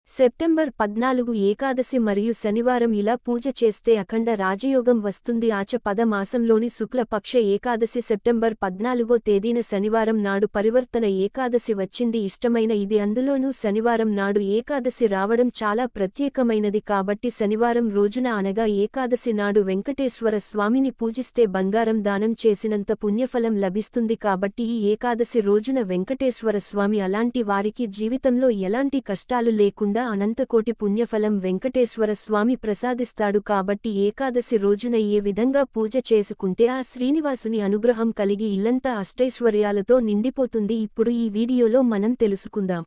September 14 Ekadashi మరియు శనివారం ఇలా పూజ చేస్తే అఖండ రాజయోగం వస్తుంది. ఆచపద మాసంలోని శుక్లపక్ష ఏకాదశి సెప్టెంబర్ 14వ తేదీన శనివారం నాడు పరివర్తన ఏకాదశి వచ్చింది. ఇష్టమైన ఇది, అందులోనూ శనివారం నాడు ఏకాదశి రావడం చాలా ప్రత్యేకమైనది. కాబట్టి శనివారం రోజున అనగా ఏకాదశి నాడు వెంకటేశ్వర స్వామిని పూజిస్తే బంగారం దానం చేసినంత పుణ్యఫలం లభిస్తుంది. కాబట్టి ఈ ఏకాదశి రోజున వెంకటేశ్వర స్వామి అలాంటి వారికి జీవితంలో ఎలాంటి కష్టాలు లేకుండా అనంతకోటి పుణ్యఫలం వెంకటేశ్వర స్వామి ప్రసాదిస్తాడు. కాబట్టి ఏకాదశి రోజున ఏ విధంగా పూజ చేసుకుంటే ఆ శ్రీనివాసుని అనుగ్రహం కలిగి ఇల్లంతా అష్టైశ్వర్యాలతో నిండిపోతుంది ఇప్పుడు ఈ వీడియోలో మనం తెలుసుకుందాం.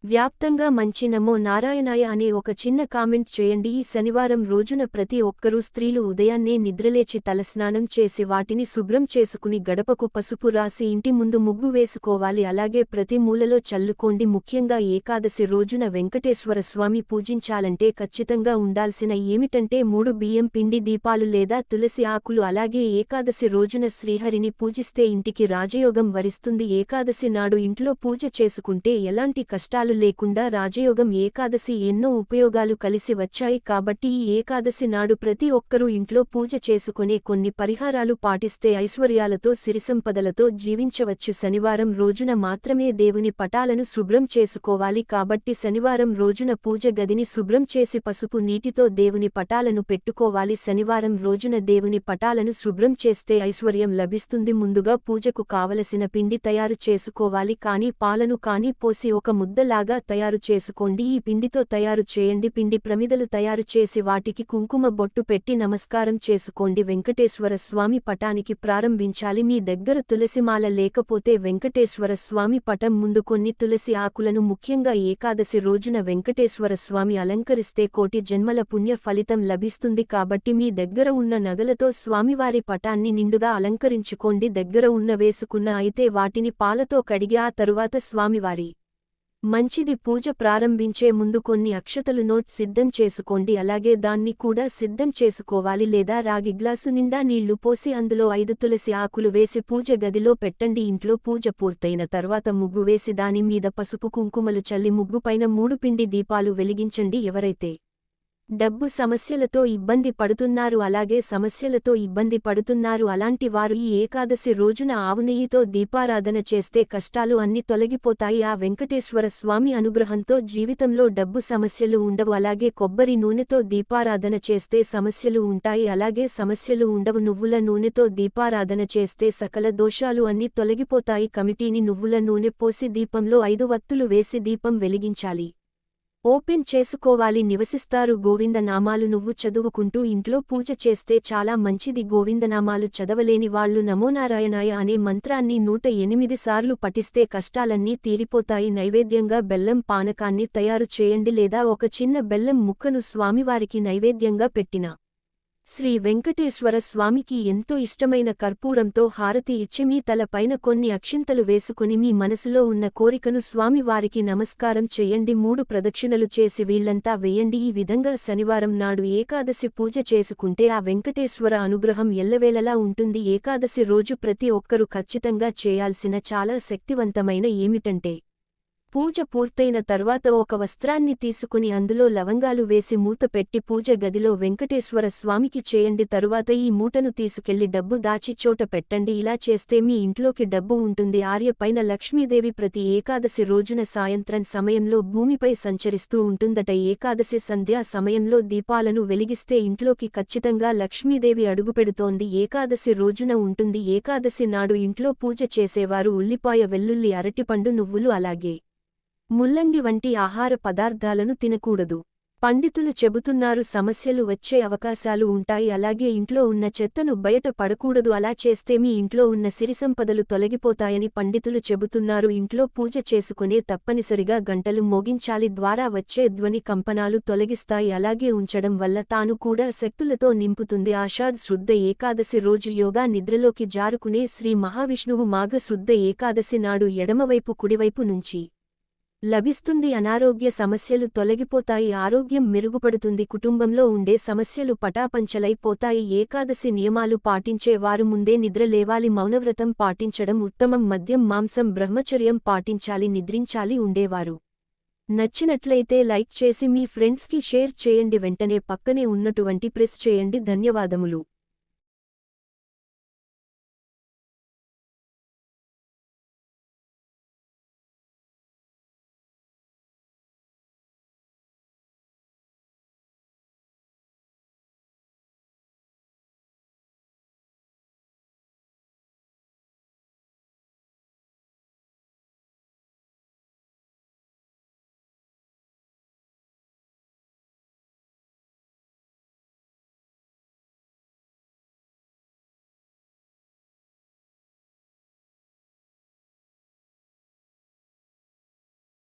వ్యాప్తంగా మంచి నమో నారాయణాయ అనే ఒక చిన్న కామెంట్ చేయండి. ఈ శనివారం రోజున ప్రతి ఒక్కరూ స్త్రీలు ఉదయాన్నే నిద్రలేచి తలస్నానం చేసి వాటిని శుభ్రం చేసుకుని గడపకు పసుపు రాసి ఇంటి ముందు ముగ్గు వేసుకోవాలి. అలాగే ప్రతి మూలలో చల్లుకోండి. ముఖ్యంగా ఏకాదశి రోజున వెంకటేశ్వర స్వామి పూజించాలంటే ఖచ్చితంగా ఉండాల్సిన ఏమిటంటే 3 బియ్యం పిండి దీపాలు లేదా తులసి ఆకులు. అలాగే ఏకాదశి రోజున శ్రీహరిని పూజిస్తే ఇంటికి రాజయోగం వరిస్తుంది. ఏకాదశి నాడు ఇంట్లో పూజ చేసుకుంటే ఎలాంటి కష్టాలు లేకుండా రాజయోగం. ఏకాదశి ఎన్నో ఉపయోగాలు కలిసి వచ్చాయి. కాబట్టి ఈ ఏకాదశి నాడు ప్రతి ఒక్కరూ ఇంట్లో పూజ చేసుకునే కొన్ని పరిహారాలు పాటిస్తే ఐశ్వర్యాలతో సిరిసంపదలతో జీవించవచ్చు. శనివారం రోజున మాత్రమే దేవుని పటాలను శుభ్రం చేసుకోవాలి. కాబట్టి శనివారం రోజున పూజ గదిని శుభ్రం చేసి పసుపు నీటితో దేవుని పటాలను పెట్టుకోవాలి. శనివారం రోజున దేవుని పటాలను శుభ్రం చేస్తే ఐశ్వర్యం లభిస్తుంది. ముందుగా పూజకు కావలసిన పిండి తయారు చేసుకోవాలి. కానీ పాలను కానీ పోసి ఒక ముద్దలాగా తయారు చేసుకోండి. ఈ పిండితో తయారు చేయండి. పిండి ప్రమిదలు తయారు చేసి వాటికి కుంకుమ బొట్టు పెట్టి నమస్కారం చేసుకోండి. వెంకటేశ్వర స్వామి పటానికి ప్రారంభించాలి. మీ దగ్గర తులసిమాల లేకపోతే వెంకటేశ్వర స్వామి పటం ముందు కొన్ని తులసి ఆకులను, ముఖ్యంగా ఏకాదశి రోజున వెంకటేశ్వర స్వామి అలంకరిస్తే కోటి జన్మల పుణ్య ఫలితం లభిస్తుంది. కాబట్టి మీ దగ్గర ఉన్న నగలతో స్వామివారి పటాన్ని నిండుగా అలంకరించుకోండి. దగ్గర ఉన్న వేసుకున్న అయితే వాటిని పాలతో కడిగి ఆ తరువాత స్వామివారి మంచిది పూజ ప్రారంభించే ముందు కొన్ని అక్షతలు నోట్ సిద్ధం చేసుకోండి. అలాగే దాన్ని కూడా సిద్ధం చేసుకోవాలి. లేదా రాగి గ్లాసు నిండా నీళ్లు పోసి అందులో 5 తులసి ఆకులు వేసి పూజ గదిలో పెట్టండి. ఇంట్లో పూజ పూర్తయిన తర్వాత ముగ్గు వేసి దాని మీద పసుపు కుంకుమలు చల్లి ముగ్గు పైన 3 పిండి దీపాలు వెలిగించండి. ఎవరైతే డబ్బు సమస్యలతో ఇబ్బంది పడుతున్నారు, అలాగే సమస్యలతో ఇబ్బంది పడుతున్నారు అలాంటి వారు ఈ ఏకాదశి రోజున ఆవు నెయ్యితో దీపారాధన చేస్తే కష్టాలు అన్ని తొలగిపోతాయి. ఆ వెంకటేశ్వర స్వామి అనుగ్రహంతో జీవితంలో డబ్బు సమస్యలు ఉండవు. అలాగే కొబ్బరి నూనెతో దీపారాధన చేస్తే సమస్యలు ఉంటాయి. అలాగే సమస్యలు ఉండవు. నువ్వుల నూనెతో దీపారాధన చేస్తే సకల దోషాలు అన్ని తొలగిపోతాయి. కమిటీని నువ్వుల నూనె పోసి దీపంలో 5 వత్తులు వేసి దీపం వెలిగించాలి. ఓపెన్ చేసుకోవాలి. నివసిస్తారు. గోవిందనామాలు నువ్వు చదువుకుంటూ ఇంట్లో పూజ చేస్తే చాలా మంచిది. గోవిందనామాలు చదవలేని వాళ్లు నమోనారాయణాయ అనే మంత్రాన్ని 108 సార్లు పఠిస్తే కష్టాలన్నీ తీరిపోతాయి. నైవేద్యంగా బెల్లం పానకాన్ని తయారు చేయండి. లేదా ఒక చిన్న బెల్లం ముక్కను స్వామివారికి నైవేద్యంగా పెట్టిన శ్రీ వెంకటేశ్వర స్వామికి ఎంతో ఇష్టమైన కర్పూరంతో హారతి ఇచ్చి మీ తల పైన కొన్ని అక్షింతలు వేసుకుని మీ మనసులో ఉన్న కోరికను స్వామివారికి నమస్కారం చెయ్యండి. 3 ప్రదక్షిణలు చేసి వీళ్లంతా వేయండి. ఈ విధంగా శనివారం నాడు ఏకాదశి పూజ చేసుకుంటే ఆ వెంకటేశ్వర అనుగ్రహం ఎల్లవేళలా ఉంటుంది. ఏకాదశి రోజు ప్రతి ఒక్కరూ ఖచ్చితంగా చేయాల్సిన చాలా శక్తివంతమైన ఏమిటంటే, పూజ పూర్తయిన తర్వాత ఒక వస్త్రాన్ని తీసుకుని అందులో లవంగాలు వేసి మూత పెట్టి పూజ గదిలో వెంకటేశ్వర స్వామికి చేయండి. తరువాత ఈ మూటను తీసుకెళ్లి డబ్బు దాచి చోట పెట్టండి. ఇలా చేస్తే మీ ఇంట్లోకి డబ్బు ఉంటుంది. ఆర్య పైన లక్ష్మీదేవి ప్రతి ఏకాదశి రోజున సాయంత్రం సమయంలో భూమిపై సంచరిస్తూ ఉంటుందట. ఏకాదశి సంధ్యా సమయంలో దీపాలను వెలిగిస్తే ఇంట్లోకి ఖచ్చితంగా లక్ష్మీదేవి అడుగుపెడుతోంది. ఏకాదశి రోజున ఉంటుంది. ఏకాదశి నాడు ఇంట్లో పూజ చేసేవారు ఉల్లిపాయ, వెల్లుల్లి, అరటిపండు, నువ్వులు అలాగే ముల్లంగి వంటి ఆహార పదార్థాలను తినకూడదు. పండితులు చెబుతున్నారు సమస్యలు వచ్చే అవకాశాలు ఉంటాయి. అలాగే ఇంట్లో ఉన్న చెత్తను బయట పడకూడదు. అలా చేస్తే మీ ఇంట్లో ఉన్న సిరిసంపదలు తొలగిపోతాయని పండితులు చెబుతున్నారు. ఇంట్లో పూజ చేసుకునే తప్పనిసరిగా గంటలు మోగించాలి. ద్వారా వచ్చే ధ్వని కంపనాలు తొలగిస్తాయి. అలాగే ఉంచడం వల్ల తాను కూడా శక్తులతో నింపుతుంది. ఆషాఢ శుద్ధ ఏకాదశి రోజు యోగా నిద్రలోకి జారుకునే శ్రీ మహావిష్ణువు మాఘ శుద్ధ ఏకాదశి నాడు ఎడమవైపు కుడివైపు నుంచి లభిస్తుంది. అనారోగ్య సమస్యలు తొలగిపోతాయి. ఆరోగ్యం మెరుగుపడుతుంది. కుటుంబంలో ఉండే సమస్యలు పటాపంచలైపోతాయి. ఏకాదశి నియమాలు పాటించే వారు ముందే నిద్ర లేవాలి. మౌనవ్రతం పాటించడం ఉత్తమం. మద్యం, మాంసం, బ్రహ్మచర్యం పాటించాలి. నిద్రించాలి. ఉండేవారు నచ్చినట్లయితే లైక్ చేసి మీ ఫ్రెండ్స్కి షేర్ చేయండి. వెంటనే పక్కనే ఉన్నటువంటి ప్రెస్ చేయండి. ధన్యవాదములు.